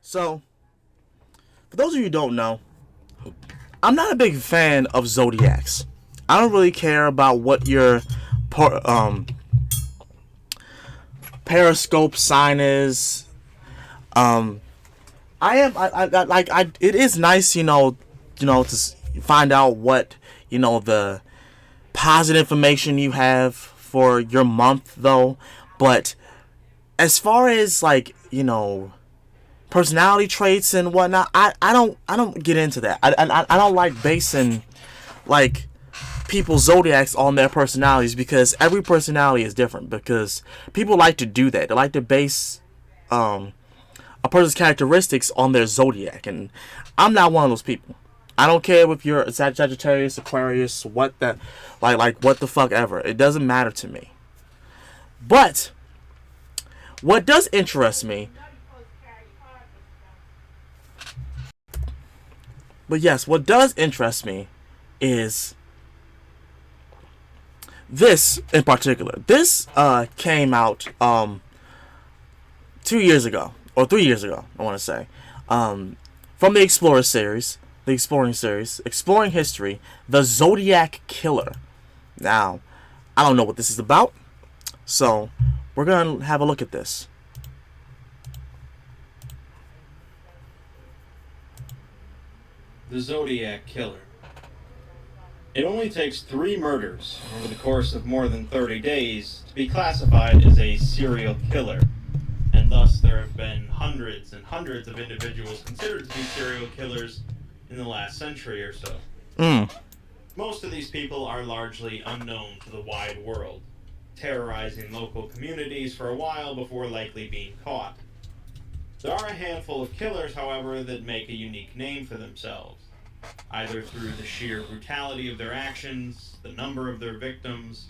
So, for those of you who don't know, I'm not a big fan of Zodiacs. I don't really care about what your periscope sign is. Um, I am I it is nice, to find out what the positive information you have for your month, though. But as far as personality traits and whatnot, I don't get into that. I don't like basing like people's zodiacs on their personalities, because every personality is different. Because people like to do that. They like to base a person's characteristics on their zodiac, and I'm not one of those people. I don't care if you're a Sagittarius, Aquarius, what that, like what the fuck ever. It doesn't matter to me. But what does interest me, but yes, what does interest me is this in particular. This came out 2 years ago or 3 years ago, I want to say, from the Exploring series, Exploring History, the Zodiac Killer. Now, I don't know what this is about, so we're gonna have a look at this. The Zodiac Killer. It only takes 3 murders over the course of more than 30 days to be classified as a serial killer, and thus there have been hundreds and hundreds of individuals considered to be serial killers in the last century or so. Mm. Most of these people are largely unknown to the wide world, terrorizing local communities for a while before likely being caught. There are a handful of killers, however, that make a unique name for themselves, either through the sheer brutality of their actions, the number of their victims,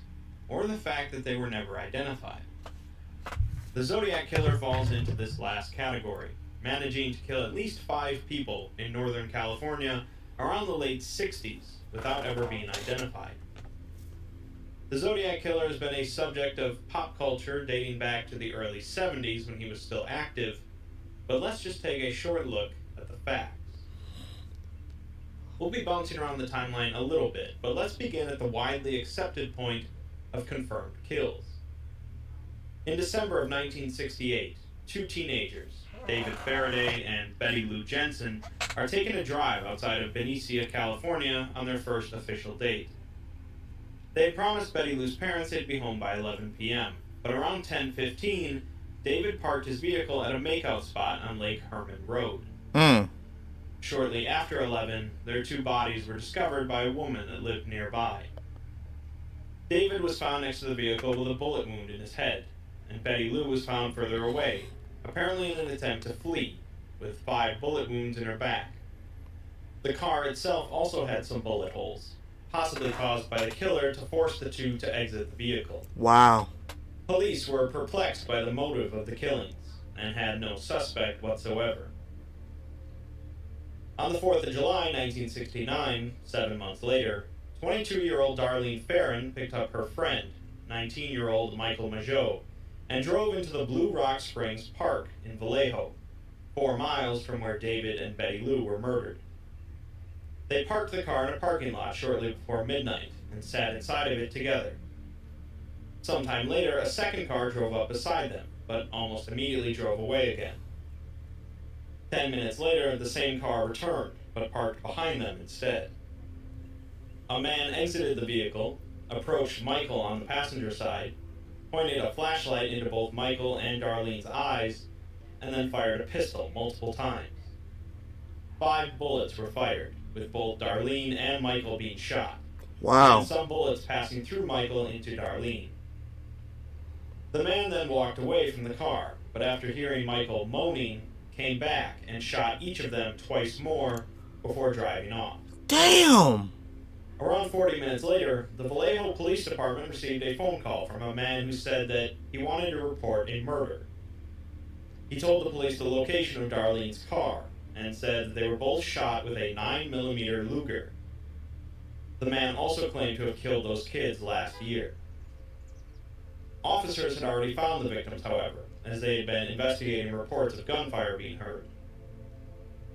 or the fact that they were never identified. The Zodiac Killer falls into this last category, managing to kill at least 5 people in Northern California around the late 60s without ever being identified. The Zodiac Killer has been a subject of pop culture dating back to the early 70s when he was still active, but let's just take a short look at the facts. We'll be bouncing around the timeline a little bit, but let's begin at the widely accepted point of confirmed kills. In December of 1968, 2 teenagers, David Faraday and Betty Lou Jensen, are taking a drive outside of Benicia, California on their first official date. They had promised Betty Lou's parents they'd be home by 11 p.m., but around 10:15, David parked his vehicle at a makeout spot on Lake Herman Road. Mm. Shortly after 11, their 2 bodies were discovered by a woman that lived nearby. David was found next to the vehicle with a bullet wound in his head, and Betty Lou was found further away, apparently in an attempt to flee, with 5 bullet wounds in her back. The car itself also had some bullet holes, possibly caused by the killer to force the 2 to exit the vehicle. Wow. Police were perplexed by the motive of the killings, and had no suspect whatsoever. On the 4th of July, 1969, 7 months later, 22-year-old Darlene Farron picked up her friend, 19-year-old Michael Majot, and drove into the Blue Rock Springs Park in Vallejo, 4 miles from where David and Betty Lou were murdered. They parked the car in a parking lot shortly before midnight and sat inside of it together. Sometime later, a second car drove up beside them, but almost immediately drove away again. 10 minutes later, the same car returned, but parked behind them instead. A man exited the vehicle, approached Michael on the passenger side, pointed a flashlight into both Michael and Darlene's eyes, and then fired a pistol multiple times. 5 bullets were fired, with both Darlene and Michael being shot, Wow. and some bullets passing through Michael into Darlene. The man then walked away from the car, but after hearing Michael moaning, came back and shot each of them twice more before driving off. Damn. Around 40 minutes later, the Vallejo Police Department received a phone call from a man who said that he wanted to report a murder. He told the police the location of Darlene's car and said that they were both shot with a 9mm Luger. The man also claimed to have killed those kids last year. Officers had already found the victims, however, as they had been investigating reports of gunfire being heard.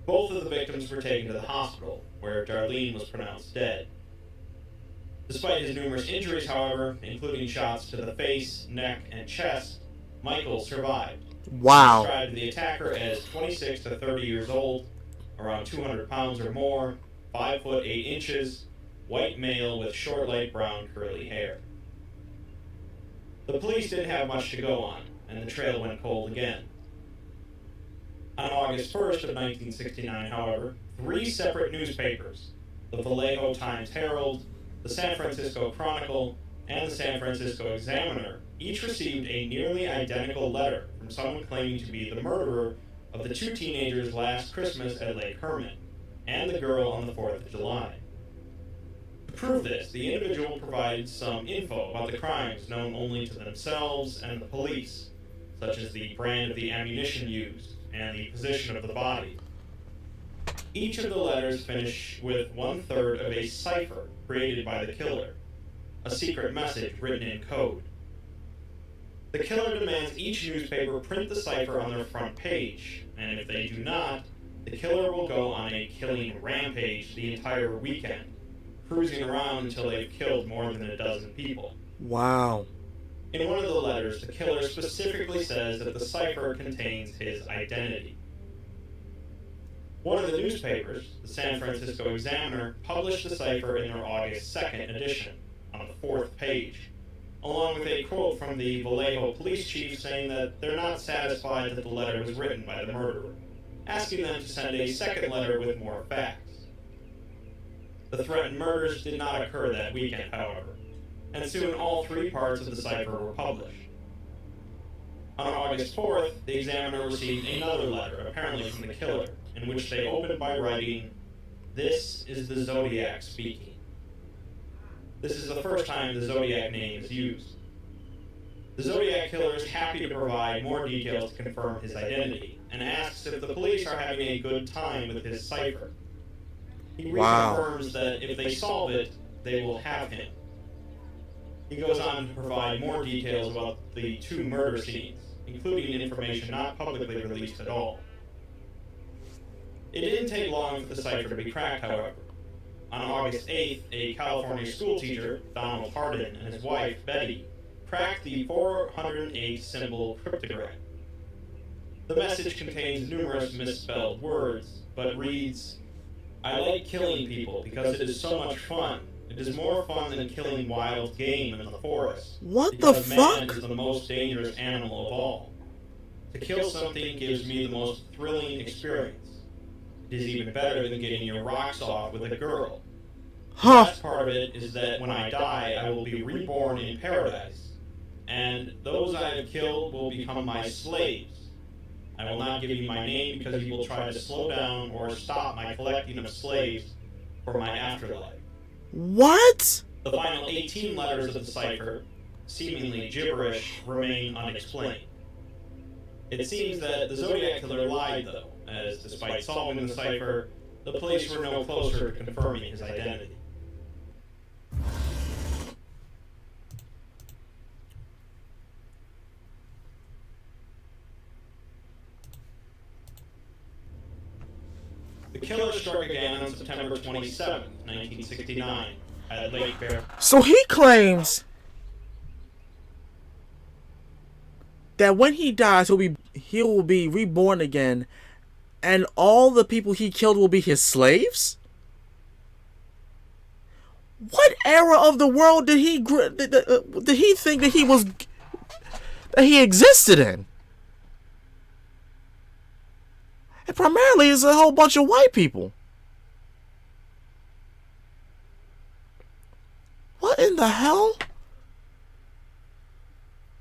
Both of the victims were taken to the hospital, where Darlene was pronounced dead. Despite his numerous injuries, however, including shots to the face, neck, and chest, Michael survived. Wow. He described the attacker as 26 to 30 years old, around 200 pounds or more, 5 foot 8 inches, white male with short light brown curly hair. The police didn't have much to go on, and the trail went cold again. On August 1st of 1969, however, 3 separate newspapers, the Vallejo Times-Herald, the San Francisco Chronicle, and the San Francisco Examiner, each received a nearly identical letter from someone claiming to be the murderer of the 2 teenagers last Christmas at Lake Herman, and the girl on the 4th of July. To prove this, the individual provided some info about the crimes known only to themselves and the police, such as the brand of the ammunition used and the position of the body. Each of the letters finish with 1/3 of a cipher created by the killer, a secret message written in code. The killer demands each newspaper print the cipher on their front page, and if they do not, the killer will go on a killing rampage the entire weekend, cruising around until they've killed more than a dozen people. Wow. In one of the letters, the killer specifically says that the cipher contains his identity. One of the newspapers, the San Francisco Examiner, published the cipher in their August 2nd edition, on the 4th page, along with a quote from the Vallejo police chief saying that they're not satisfied that the letter was written by the murderer, asking them to send a second letter with more facts. The threatened murders did not occur that weekend, however, and soon all 3 parts of the cipher were published. On August 4th, the Examiner received another letter, apparently from the killer, in which they opened by writing, "This is the Zodiac speaking." This is the first time the Zodiac name is used. The Zodiac killer is happy to provide more details to confirm his identity, and asks if the police are having a good time with his cipher. He reconfirms that if they solve it, they will have him. He goes on to provide more details about the 2 murder scenes, including information not publicly released at all. It didn't take long for the cipher to be cracked, however. On August 8th, a California schoolteacher, Donald Hardin, and his wife, Betty, cracked the 408 symbol cryptogram. The message contains numerous misspelled words, but reads, "I like killing people because it is so much fun. It is more fun than killing wild game in the forest. What the because man fuck? is the most dangerous animal of all. To kill something gives me the most thrilling experience. It is even better than getting your rocks off with a girl. The Huh. best part of it is that when I die, I will be reborn in paradise, and those I have killed will become my slaves. I will not give you my name because you will try to slow down or stop my collecting of slaves for my afterlife." What? The final 18 letters of the cipher, seemingly gibberish, remain unexplained. It seems that the Zodiac killer lied, though, as despite solving the cipher, the police were no closer to confirming his identity. The killer struck again on September 27, 1969, at Lake Bear. So he claims that when he dies, he will be reborn again, and all the people he killed will be his slaves? What era of the world did he think that he existed in? And primarily, it's a whole bunch of white people. What in the hell?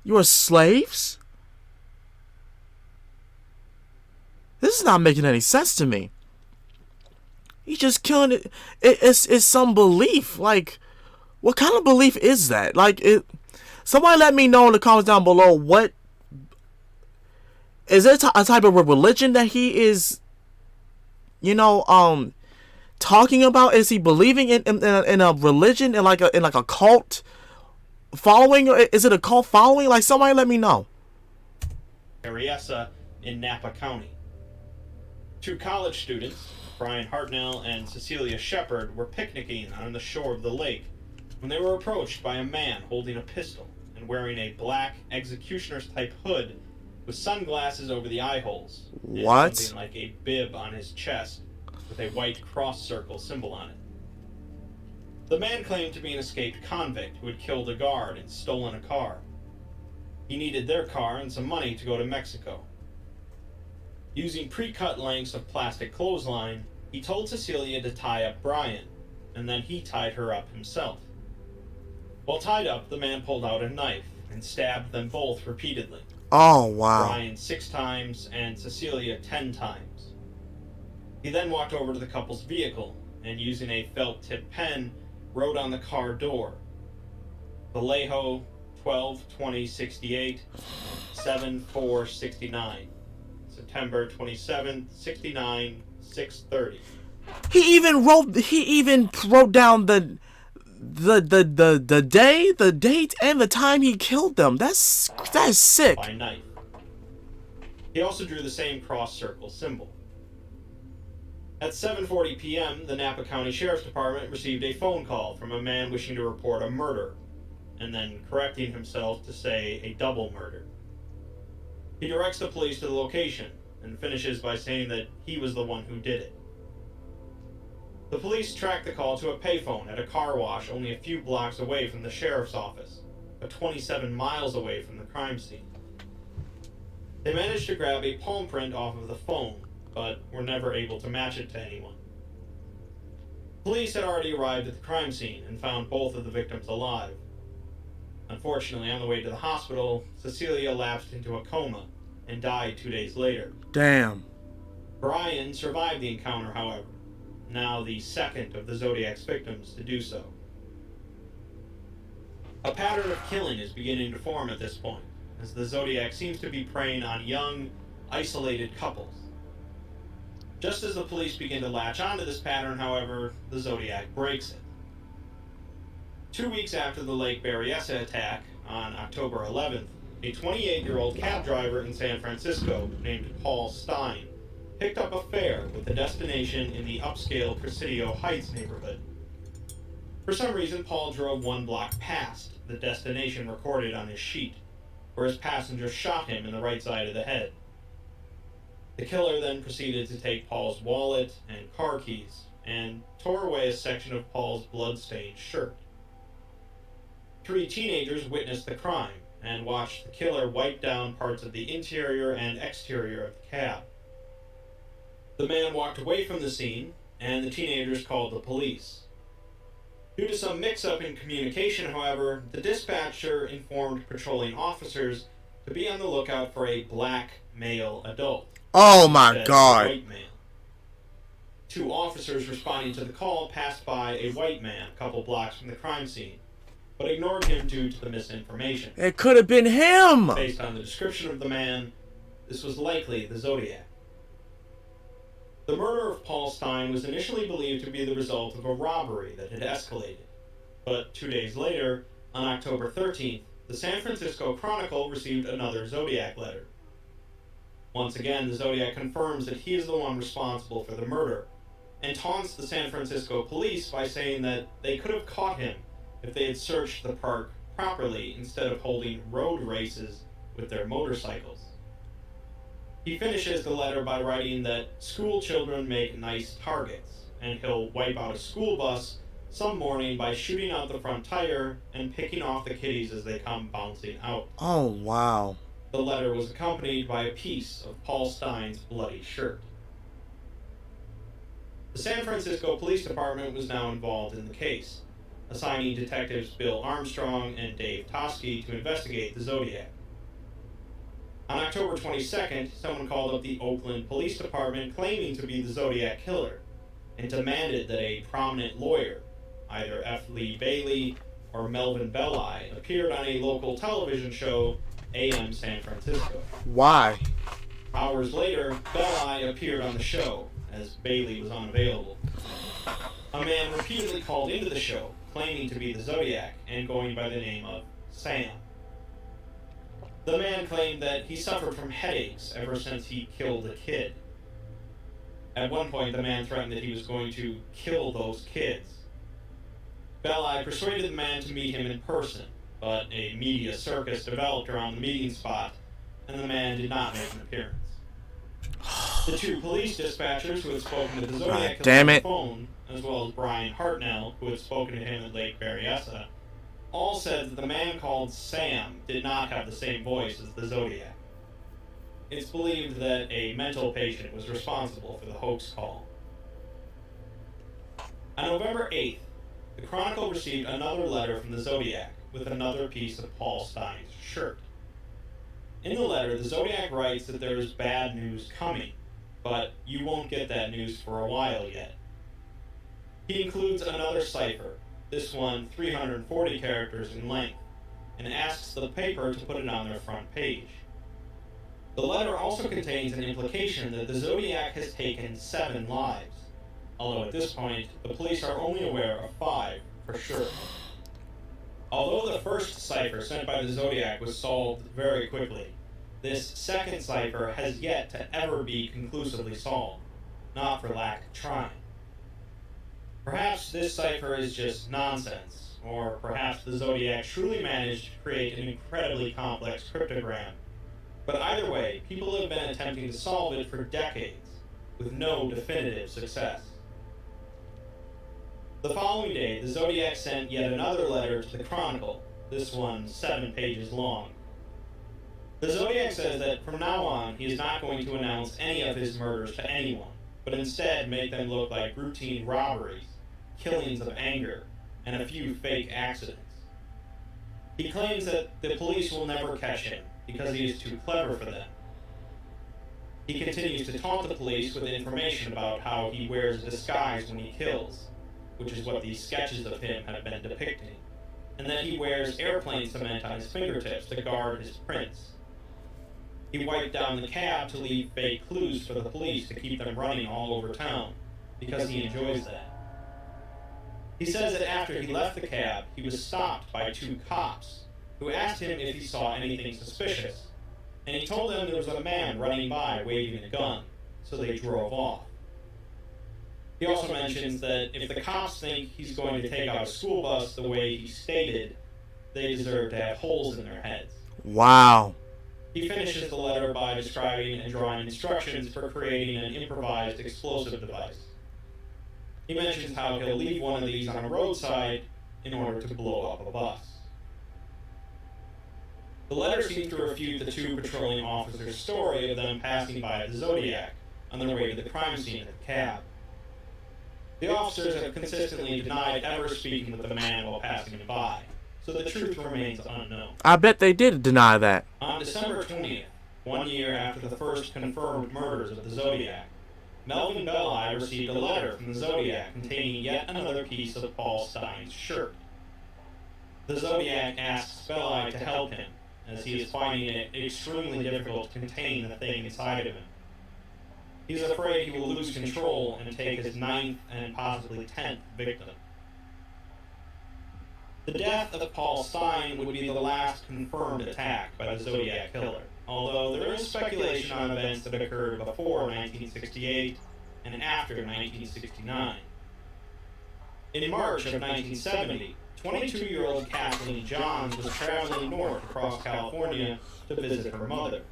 You're slaves? This is not making any sense to me. He's just killing it. It's some belief. Like, what kind of belief is that? Like, somebody let me know in the comments down below. What is it? A type of a religion that he is, talking about? Is he believing in a religion, in like a cult following? Or is it a cult following? Like, somebody let me know. Ariesa in Napa County. Two college students, Brian Hartnell and Cecilia Shepard, were picnicking on the shore of the lake when they were approached by a man holding a pistol and wearing a black executioner's-type hood with sunglasses over the eye holes and What? something like a bib on his chest with a white cross circle symbol on it. The man claimed to be an escaped convict who had killed a guard and stolen a car. He needed their car and some money to go to Mexico. Using pre-cut lengths of plastic clothesline, he told Cecilia to tie up Brian, and then he tied her up himself. While tied up, the man pulled out a knife and stabbed them both repeatedly. Oh, wow. Brian 6 times and Cecilia 10 times. He then walked over to the couple's vehicle and, using a felt-tip pen, wrote on the car door, Vallejo 12-20-68, 7-4-69, September 27th, 69, 6:30. He even wrote down the day, the date, and the time he killed them. That is sick. By knife. He also drew the same cross circle symbol. At 7:40 p.m., the Napa County Sheriff's Department received a phone call from a man wishing to report a murder, and then correcting himself to say a double murder. He directs the police to the location, and finishes by saying that he was the one who did it. The police tracked the call to a payphone at a car wash only a few blocks away from the sheriff's office, but 27 miles away from the crime scene. They managed to grab a palm print off of the phone, but were never able to match it to anyone. Police had already arrived at the crime scene and found both of the victims alive. Unfortunately, on the way to the hospital, Cecilia lapsed into a coma and died 2 days later. Damn. Brian survived the encounter, however, now the second of the Zodiac's victims to do so. A pattern of killing is beginning to form at this point, as the Zodiac seems to be preying on young, isolated couples. Just as the police begin to latch onto this pattern, however, the Zodiac breaks it. 2 weeks after the Lake Berryessa attack, on October 11th, a 28-year-old cab driver in San Francisco named Paul Stein picked up a fare with a destination in the upscale Presidio Heights neighborhood. For some reason, Paul drove 1 block past the destination recorded on his sheet, where his passenger shot him in the right side of the head. The killer then proceeded to take Paul's wallet and car keys and tore away a section of Paul's blood-stained shirt. 3 teenagers witnessed the crime and watched the killer wipe down parts of the interior and exterior of the cab. The man walked away from the scene, and the teenagers called the police. Due to some mix-up in communication, however, the dispatcher informed patrolling officers to be on the lookout for a black male adult. Oh my instead of a God. white male. 2 officers responding to the call passed by a white man a couple blocks from the crime scene, but ignored him due to the misinformation. It could have been him. Based on the description of the man, this was likely the Zodiac. The murder of Paul Stein was initially believed to be the result of a robbery that had escalated, but 2 days later, on October 13th, the San Francisco Chronicle received another Zodiac letter. Once again, the Zodiac confirms that he is the one responsible for the murder, and taunts the San Francisco police by saying that they could have caught him if they had searched the park properly instead of holding road races with their motorcycles. He finishes the letter by writing that school children make nice targets, and he'll wipe out a school bus some morning by shooting out the front tire and picking off the kiddies as they come bouncing out. Oh, wow. The letter was accompanied by a piece of Paul Stein's bloody shirt. The San Francisco Police Department was now involved in the case, assigning detectives Bill Armstrong and Dave Toschi to investigate the Zodiac. On October 22nd, someone called up the Oakland Police Department claiming to be the Zodiac killer, and demanded that a prominent lawyer, either F. Lee Bailey or Melvin Belli, appeared on a local television show, AM San Francisco. Why? Hours later, Belli appeared on the show, as Bailey was unavailable. A man repeatedly called into the show, claiming to be the Zodiac, and going by the name of Sam. The man claimed that he suffered from headaches ever since he killed a kid. At one point, the man threatened that he was going to kill those kids. Belli persuaded the man to meet him in person, but a media circus developed around the meeting spot, and the man did not make an appearance. The two police dispatchers who had spoken to the Zodiac killer on the phone, as well as Brian Hartnell, who had spoken to him at Lake Berryessa, all said that the man called Sam did not have the same voice as the Zodiac. It's believed that a mental patient was responsible for the hoax call. On November 8th, the Chronicle received another letter from the Zodiac with another piece of Paul Stein's shirt. In the letter, the Zodiac writes that there is bad news coming, but you won't get that news for a while yet. He includes another cipher, this one 340 characters in length, and asks the paper to put it on their front page. The letter also contains an implication that the Zodiac has taken 7 lives, although at this point, the police are only aware of 5 for sure. Although the first cipher sent by the Zodiac was solved very quickly, this second cipher has yet to ever be conclusively solved, not for lack of trying. Perhaps this cipher is just nonsense, or perhaps the Zodiac truly managed to create an incredibly complex cryptogram. But either way, people have been attempting to solve it for decades, with no definitive success. The following day, the Zodiac sent yet another letter to the Chronicle, this one 7 pages long. The Zodiac says that from now on, he is not going to announce any of his murders to anyone, but instead make them look like routine robberies, killings of anger, and a few fake accidents. He claims that the police will never catch him because he is too clever for them. He continues to taunt the police with information about how he wears a disguise when he kills, which is what these sketches of him have been depicting, and that he wears airplane cement on his fingertips to guard his prints. He wiped down the cab to leave fake clues for the police to keep them running all over town, because he enjoys that. He says that after he left the cab, he was stopped by 2 cops, who asked him if he saw anything suspicious, and he told them there was a man running by waving a gun, so they drove off. He also mentions that if the cops think he's going to take out a school bus the way he stated, they deserve to have holes in their heads. Wow. He finishes the letter by describing and drawing instructions for creating an improvised explosive device. He mentions how he'll leave one of these on a roadside in order to blow up a bus. The letter seems to refute the 2 patrolling officers' story of them passing by the Zodiac on their way to the crime scene of the cab. The officers have consistently denied ever speaking with the man while passing him by, so the truth remains unknown. I bet they did deny that. On December 20th, 1 year after the first confirmed murders of the Zodiac, Melvin Belli received a letter from the Zodiac containing yet another piece of Paul Stein's shirt. The Zodiac asks Belli to help him, as he is finding it extremely difficult to contain the thing inside of him. He's afraid he will lose control and take his 9th and possibly 10th victim. The death of Paul Stein would be the last confirmed attack by the Zodiac killer, although there is speculation on events that occurred before 1968 and after 1969. In March of 1970, 22-year-old Kathleen Johns was traveling north across California to visit her mother.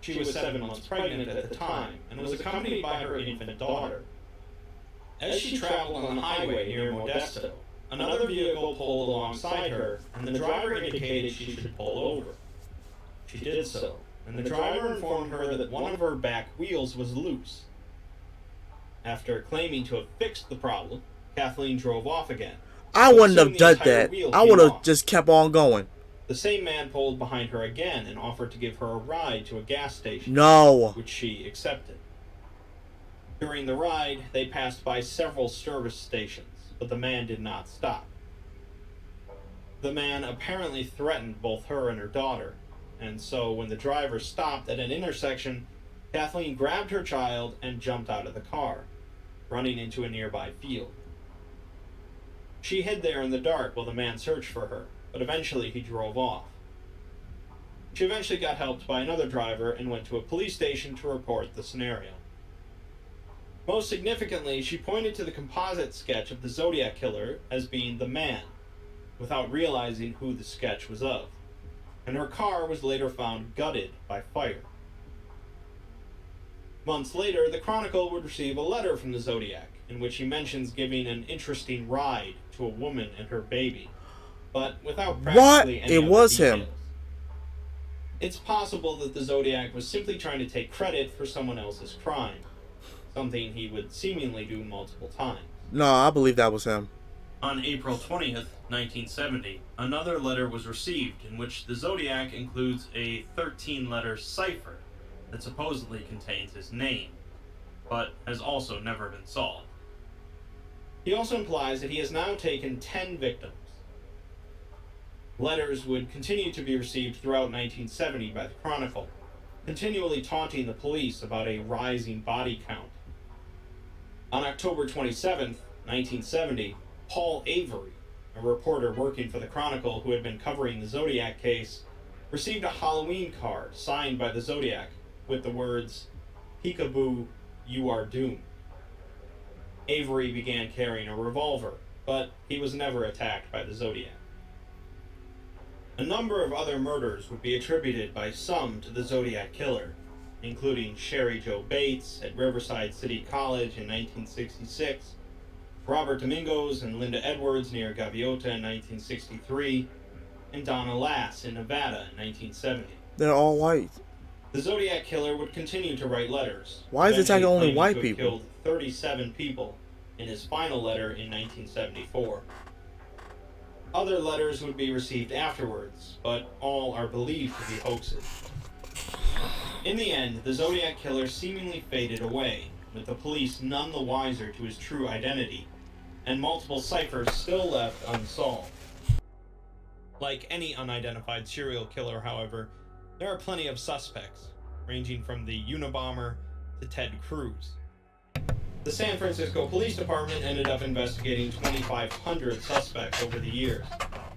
She was 7 months pregnant at the time and was accompanied by her infant daughter. As she traveled on the highway near Modesto, another vehicle pulled alongside her, and the driver indicated she should pull over. She did so, and the driver informed her that one of her back wheels was loose. After claiming to have fixed the problem, Kathleen drove off again. I wouldn't have done that. I would have just kept on going. The same man pulled behind her again and offered to give her a ride to a gas station. No. Which she accepted. During the ride, they passed by several service stations, but the man did not stop. The man apparently threatened both her and her daughter, and so when the driver stopped at an intersection, Kathleen grabbed her child and jumped out of the car, running into a nearby field. She hid there in the dark while the man searched for her, but eventually he drove off. She eventually got helped by another driver and went to a police station to report the scenario. Most significantly, she pointed to the composite sketch of the Zodiac killer as being the man, without realizing who the sketch was of, and her car was later found gutted by fire. Months later, the Chronicle would receive a letter from the Zodiac, in which he mentions giving an interesting ride to a woman and her baby, but without practically any It other was details. him. It's possible that the Zodiac was simply trying to take credit for someone else's crime, something he would seemingly do multiple times. No, I believe that was him. On April 20th, 1970, another letter was received in which the Zodiac includes a 13-letter cipher that supposedly contains his name, but has also never been solved. He also implies that he has now taken 10 victims. Letters would continue to be received throughout 1970 by the Chronicle, continually taunting the police about a rising body count. On October 27th, 1970, Paul Avery, a reporter working for the Chronicle who had been covering the Zodiac case, received a Halloween card signed by the Zodiac with the words, "Peekaboo, you are doomed." Avery began carrying a revolver, but he was never attacked by the Zodiac. A number of other murders would be attributed by some to the Zodiac killer, including Sherry Jo Bates at Riverside City College in 1966, Robert Domingos and Linda Edwards near Gaviota in 1963, and Donna Lass in Nevada in 1970. They're all white. The Zodiac killer would continue to write letters. Why is it attacking only eventually white claiming to have people? killed 37 people in his final letter in 1974. Other letters would be received afterwards, but all are believed to be hoaxes. In the end, the Zodiac killer seemingly faded away, with the police none the wiser to his true identity, and multiple ciphers still left unsolved. Like any unidentified serial killer, however, there are plenty of suspects, ranging from the Unabomber to Ted Cruz. The San Francisco Police Department ended up investigating 2,500 suspects over the years,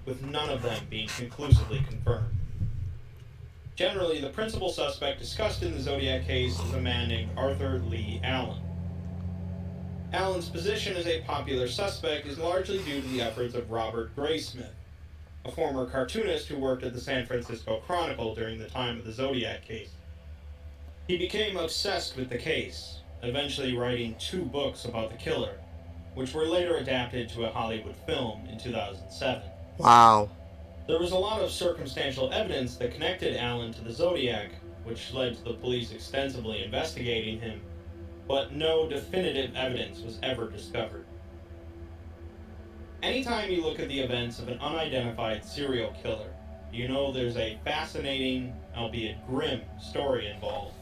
with none of them being conclusively confirmed. Generally, the principal suspect discussed in the Zodiac case is a man named Arthur Lee Allen. Allen's position as a popular suspect is largely due to the efforts of Robert Graysmith, a former cartoonist who worked at the San Francisco Chronicle during the time of the Zodiac case. He became obsessed with the case, eventually writing 2 books about the killer, which were later adapted to a Hollywood film in 2007. Wow. There was a lot of circumstantial evidence that connected Allen to the Zodiac, which led to the police extensively investigating him, but no definitive evidence was ever discovered. Anytime you look at the events of an unidentified serial killer, you know there's a fascinating, albeit grim, story involved.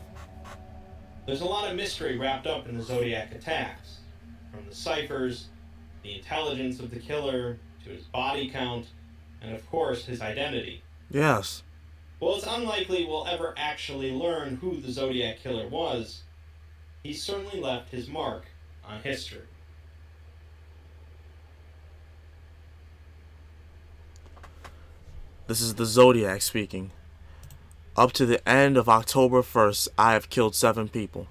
There's a lot of mystery wrapped up in the Zodiac attacks, from the ciphers, the intelligence of the killer, to his body count, and of course his identity. Yes. While it's unlikely we'll ever actually learn who the Zodiac killer was, he certainly left his mark on history. This is the Zodiac speaking. Up to the end of October 1st, I have killed 7 people.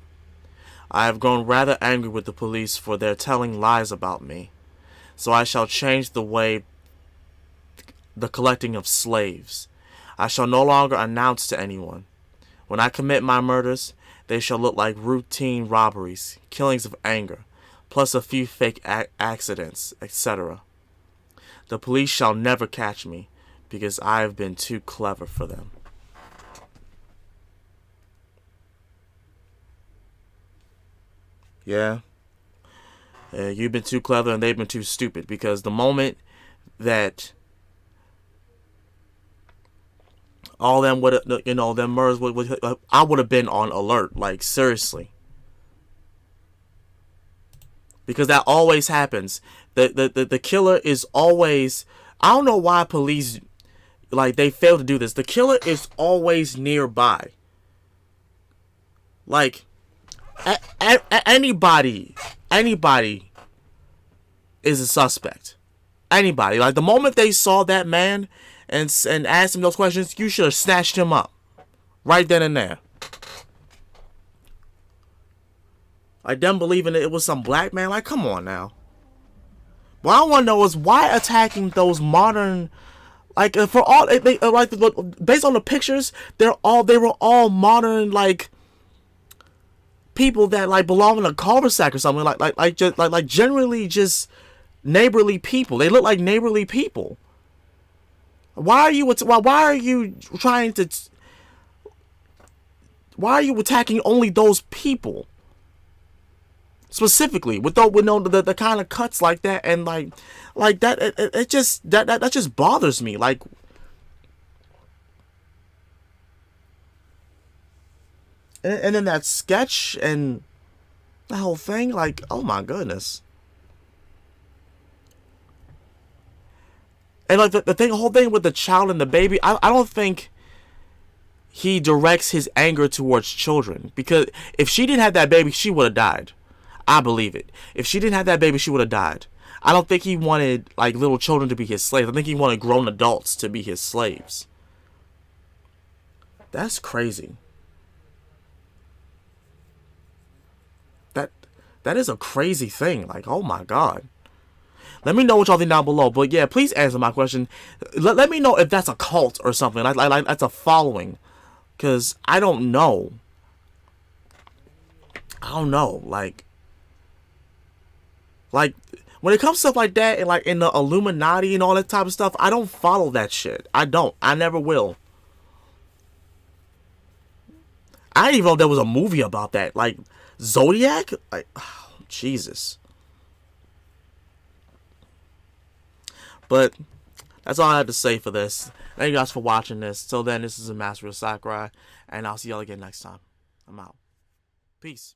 I have grown rather angry with the police for their telling lies about me, so I shall change the collecting of slaves. I shall no longer announce to anyone. When I commit my murders, they shall look like routine robberies, killings of anger, plus a few fake accidents, etc. The police shall never catch me, because I have been too clever for them. Yeah. You've been too clever and they've been too stupid, because the moment that all them would, them murders would, I would have been on alert, like seriously, because that always happens. The killer is always, I don't know why police, like, they fail to do this. The killer is always nearby. Like, anybody is a suspect. Anybody. Like, the moment they saw that man and asked him those questions, you should have snatched him up right then and there. Like them believing it was some black man. Like, come on now. What I want to know is why attacking those modern, like for all like based on the pictures, they were all modern like people that like belong in a cul-de-sac or something like generally just neighborly people. They look like neighborly people. Why are you trying to? Why are you attacking only those people? Specifically, with the kind of cuts like that, and like that, it just that just bothers me. Like, and then that sketch and the whole thing, like, oh my goodness. And like the whole thing with the child and the baby, I don't think he directs his anger towards children, because if she didn't have that baby, she would have died. I believe it. If she didn't have that baby, she would have died. I don't think he wanted like little children to be his slaves. I think he wanted grown adults to be his slaves. That's crazy. That is a crazy thing. Like, oh my God. Let me know what y'all think down below. But yeah, please answer my question. Let me know if that's a cult or something. Like that's a following. Because I don't know. Like, when it comes to stuff like that, and like in the Illuminati and all that type of stuff, I don't follow that shit. I don't. I never will. I didn't even know if there was a movie about that. Like, Zodiac? Like, oh, Jesus. But that's all I have to say for this. Thank you guys for watching this. Till then, this is the Master of Sakurai, and I'll see y'all again next time. I'm out. Peace.